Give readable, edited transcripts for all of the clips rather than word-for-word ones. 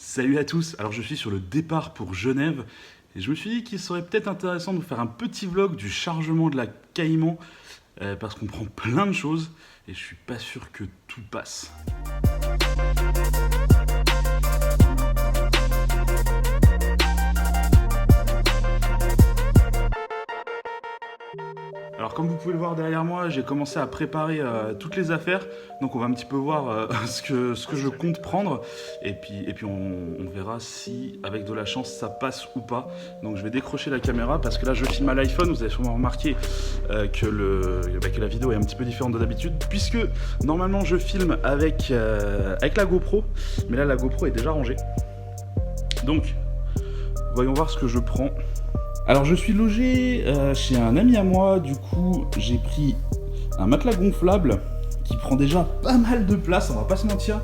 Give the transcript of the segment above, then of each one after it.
Salut à tous, alors je suis sur le départ pour Genève et je me suis dit qu'il serait peut-être intéressant de vous faire un petit vlog du chargement de la Cayman parce qu'on prend plein de choses et je suis pas sûr que tout passe. Alors comme vous pouvez le voir derrière moi, j'ai commencé à préparer toutes les affaires, donc on va un petit peu voir ce que je compte prendre, et puis on verra si avec de la chance ça passe ou pas. Donc je vais décrocher la caméra parce que là je filme à l'iPhone, vous avez sûrement remarqué que la vidéo est un petit peu différente de d'habitude, puisque normalement je filme avec la GoPro, mais là la GoPro est déjà rangée. Donc voyons voir ce que je prends. Alors je suis logé chez un ami à moi, du coup j'ai pris un matelas gonflable qui prend déjà pas mal de place, on va pas se mentir.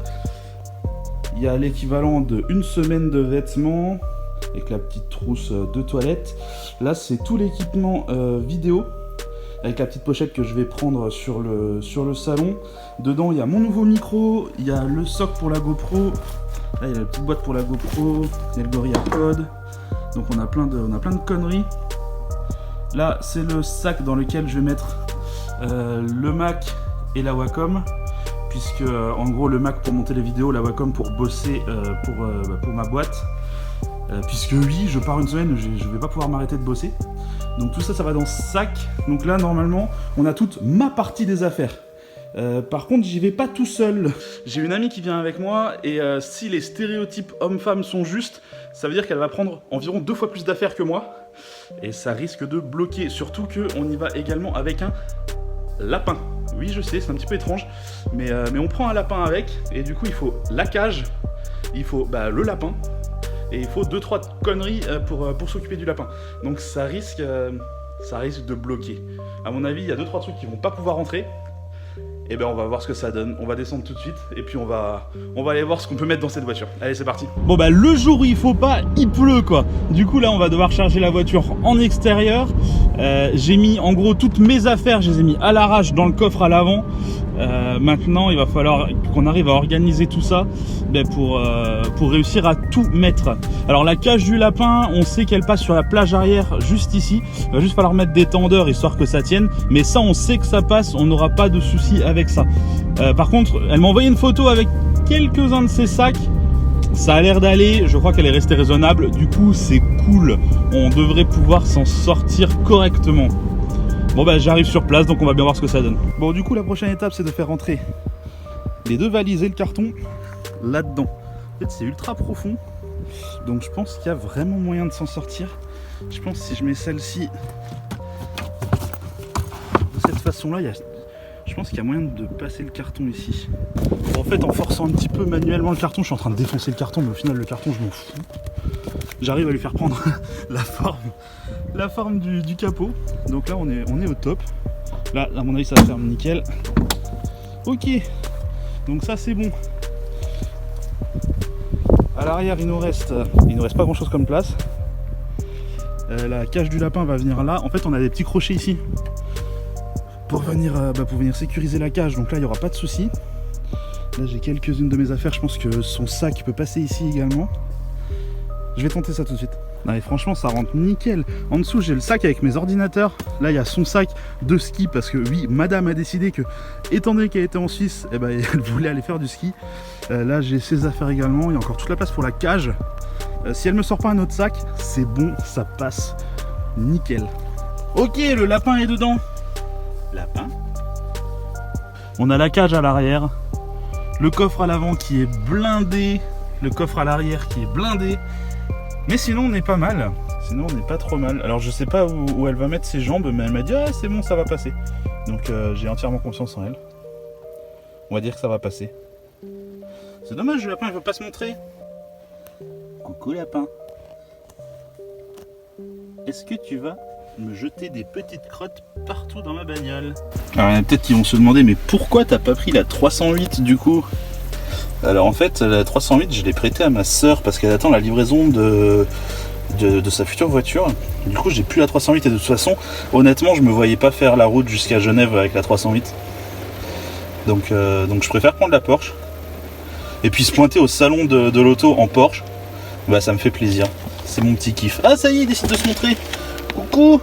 Il y a l'équivalent de une semaine de vêtements avec la petite trousse de toilette. Là c'est tout l'équipement vidéo avec la petite pochette que je vais prendre sur le salon. Dedans il y a mon nouveau micro, il y a le socle pour la GoPro, là il y a la petite boîte pour la GoPro, il y a le Gorilla Pod. Donc on a plein de conneries. Là c'est le sac dans lequel je vais mettre le Mac et la Wacom, puisque en gros le Mac pour monter les vidéos, la Wacom pour bosser pour ma boîte, puisque oui je pars une semaine, je vais pas pouvoir m'arrêter de bosser. Donc tout ça va dans ce sac. Donc là normalement on a toute ma partie des affaires. Par contre j'y vais pas tout seul. J'ai une amie qui vient avec moi et si les stéréotypes hommes-femmes sont justes, ça veut dire qu'elle va prendre environ 2 fois plus d'affaires que moi et ça risque de bloquer, surtout qu'on y va également avec un lapin. Oui je sais, c'est un petit peu étrange, mais on prend un lapin avec et du coup il faut la cage, il faut le lapin et il faut 2-3 conneries pour s'occuper du lapin. Donc ça risque de bloquer. À mon avis il y a 2-3 trucs qui vont pas pouvoir rentrer. Et ben on va voir ce que ça donne, on va descendre tout de suite et puis on va aller voir ce qu'on peut mettre dans cette voiture. Allez c'est parti. Bon bah le jour où il faut pas, il pleut quoi. Du coup là on va devoir charger la voiture en extérieur. J'ai mis en gros toutes mes affaires, je les ai mis à l'arrache dans le coffre à l'avant. Maintenant il va falloir qu'on arrive à organiser tout ça pour réussir à tout mettre. Alors la cage du lapin, on sait qu'elle passe sur la plage arrière juste ici. Il va juste falloir mettre des tendeurs histoire que ça tienne. Mais ça on sait que ça passe, on n'aura pas de soucis avec ça. Par contre elle m'a envoyé une photo avec quelques-uns de ses sacs. Ça a l'air d'aller, je crois qu'elle est restée raisonnable. Du coup c'est cool, on devrait pouvoir s'en sortir correctement. Bon bah j'arrive sur place donc on va bien voir ce que ça donne. Bon du coup la prochaine étape c'est de faire rentrer les 2 valises et le carton là-dedans. En fait c'est ultra profond, donc je pense qu'il y a vraiment moyen de s'en sortir. Je pense que si je mets celle-ci de cette façon là, je pense qu'il y a moyen de passer le carton ici. En fait en forçant un petit peu manuellement le carton, je suis en train de défoncer le carton, mais au final le carton je m'en fous. J'arrive à lui faire prendre la forme du capot. Donc là on est au top. Là à mon avis ça ferme nickel. Ok, donc ça c'est bon. À l'arrière il nous reste pas grand chose comme place. La cage du lapin va venir là. En fait on a des petits crochets ici pour venir sécuriser la cage. Donc là il n'y aura pas de souci. Là j'ai quelques-unes de mes affaires. Je pense que son sac peut passer ici également. Je vais tenter ça tout de suite. Non mais franchement ça rentre nickel. En dessous j'ai le sac avec mes ordinateurs. Là il y a son sac de ski parce que oui madame a décidé que étant donné qu'elle était en Suisse, elle voulait aller faire du ski. Là j'ai ses affaires également. Il y a encore toute la place pour la cage. Si elle me sort pas un autre sac, c'est bon, ça passe nickel. Ok, le lapin est dedans. Lapin. On a la cage à l'arrière. Le coffre à l'avant qui est blindé. Le coffre à l'arrière qui est blindé. Mais sinon on est pas mal. Sinon on n'est pas trop mal. Alors je sais pas où elle va mettre ses jambes, mais elle m'a dit ah c'est bon ça va passer. Donc j'ai entièrement confiance en elle. On va dire que ça va passer. C'est dommage, le lapin il veut pas se montrer. Coucou lapin. Est-ce que tu vas me jeter des petites crottes partout dans ma bagnole? Alors il y en a peut-être qui vont se demander mais pourquoi t'as pas pris la 308 du coup? Alors en fait la 308 je l'ai prêtée à ma soeur parce qu'elle attend la livraison de sa future voiture. Du coup j'ai plus la 308 et de toute façon honnêtement je me voyais pas faire la route jusqu'à Genève avec la 308. Donc je préfère prendre la Porsche. Et puis se pointer au salon de l'auto en Porsche, bah ça me fait plaisir. C'est mon petit kiff. Ah ça y est, il décide de se montrer. Coucou.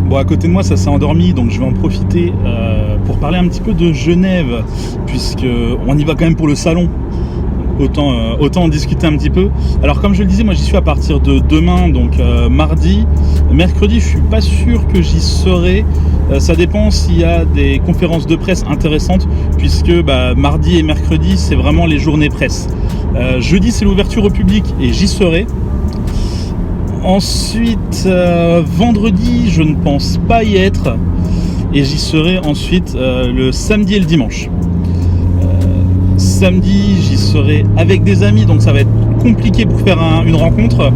Bon, à côté de moi, ça s'est endormi, donc je vais en profiter pour parler un petit peu de Genève, puisqu'on y va quand même pour le salon. Autant en discuter un petit peu. Alors comme je le disais, moi j'y suis à partir de demain, donc mardi. Mercredi, je suis pas sûr que j'y serai. Ça dépend s'il y a des conférences de presse intéressantes, puisque mardi et mercredi, c'est vraiment les journées presse. Jeudi, c'est l'ouverture au public et j'y serai. Ensuite, vendredi, je ne pense pas y être. Et j'y serai ensuite le samedi et le dimanche. Samedi, j'y serai avec des amis, donc ça va être compliqué pour faire une rencontre.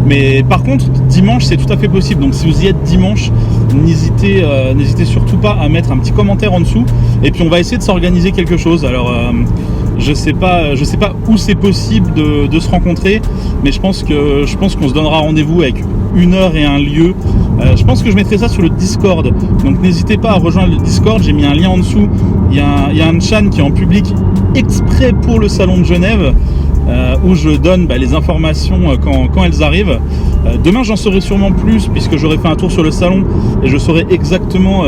Mais par contre, dimanche, c'est tout à fait possible. Donc si vous y êtes dimanche, n'hésitez surtout pas à mettre un petit commentaire en dessous. Et puis on va essayer de s'organiser quelque chose. Alors je sais pas où c'est possible de se rencontrer, mais je pense qu'on se donnera rendez-vous avec une heure et un lieu. Je pense que je mettrai ça sur le Discord. Donc n'hésitez pas à rejoindre le Discord. J'ai mis un lien en dessous. Il y a un chan qui est en public exprès pour le salon de Genève, où je donne les informations quand elles arrivent. Demain j'en saurai sûrement plus, puisque j'aurai fait un tour sur le salon et je saurai exactement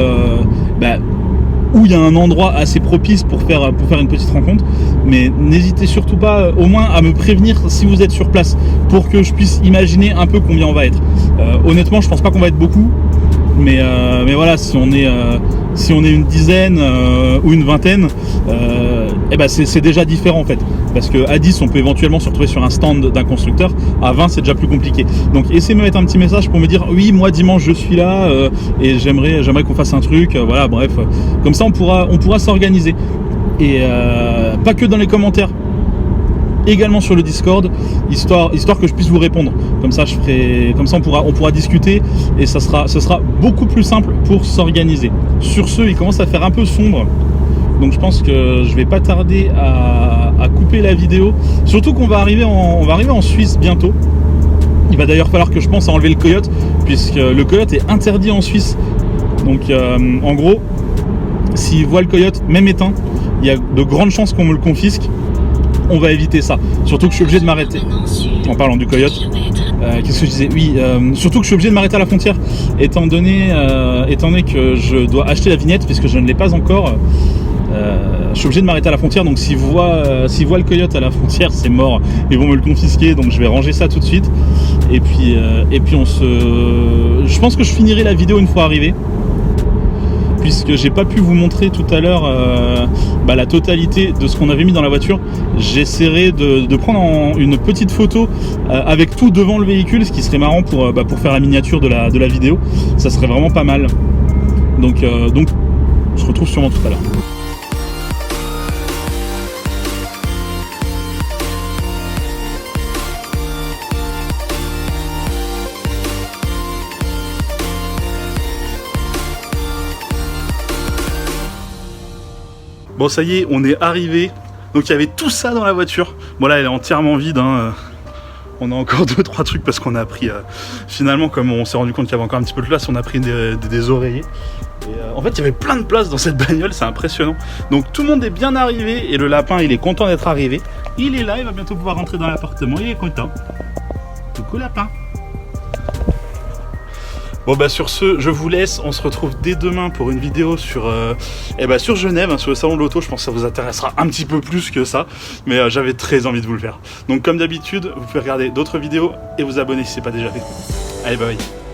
où il y a un endroit assez propice pour faire une petite rencontre. Mais n'hésitez surtout pas au moins à me prévenir si vous êtes sur place, pour que je puisse imaginer un peu combien on va être. Honnêtement, je pense pas qu'on va être beaucoup, mais voilà, si on est une dizaine ou une vingtaine, c'est déjà différent en fait. Parce qu'à 10, on peut éventuellement se retrouver sur un stand d'un constructeur. À 20, c'est déjà plus compliqué. Donc essayez de me mettre un petit message pour me dire oui, moi dimanche je suis là et j'aimerais qu'on fasse un truc. Voilà, bref. Comme ça, on pourra s'organiser. Et pas que dans les commentaires, également sur le Discord, histoire que je puisse vous répondre. Comme ça, on pourra discuter et ce sera beaucoup plus simple pour s'organiser. Sur ce, il commence à faire un peu sombre. Donc je pense que je vais pas tarder à couper la vidéo. Surtout qu'on va arriver en Suisse bientôt. Il va d'ailleurs falloir que je pense à enlever le coyote, puisque le coyote est interdit en Suisse. Donc en gros, s'ils voient le coyote, même éteint, il y a de grandes chances qu'on me le confisque. On va éviter ça. Surtout que je suis obligé de m'arrêter. En parlant du coyote. Qu'est-ce que je disais ? Oui, surtout que je suis obligé de m'arrêter à la frontière, étant donné que je dois acheter la vignette, puisque je ne l'ai pas encore. Je suis obligé de m'arrêter à la frontière, donc s'ils voient le coyote à la frontière, c'est mort, ils vont me le confisquer, donc je vais ranger ça tout de suite. Et puis je pense que je finirai la vidéo une fois arrivé, puisque j'ai pas pu vous montrer tout à l'heure la totalité de ce qu'on avait mis dans la voiture. J'essaierai de prendre une petite photo avec tout devant le véhicule, ce qui serait marrant pour faire la miniature de la vidéo. Ça serait vraiment pas mal. Donc on se retrouve sûrement tout à l'heure. Bon, ça y est, on est arrivé. Donc il y avait tout ça dans la voiture. Bon là, elle est entièrement vide, hein. On a encore 2-3 trucs parce qu'on a pris finalement, comme on s'est rendu compte qu'il y avait encore un petit peu de place, on a pris des oreillers. Et, en fait, il y avait plein de place dans cette bagnole, c'est impressionnant. Donc tout le monde est bien arrivé et le lapin, il est content d'être arrivé. Il est là, il va bientôt pouvoir rentrer dans l'appartement, il est content. Coucou lapin. Bon bah sur ce, je vous laisse, on se retrouve dès demain pour une vidéo sur Genève, hein, sur le salon de l'auto. Je pense que ça vous intéressera un petit peu plus que ça, mais j'avais très envie de vous le faire. Donc comme d'habitude, vous pouvez regarder d'autres vidéos et vous abonner si ce n'est pas déjà fait. Allez, bye bye.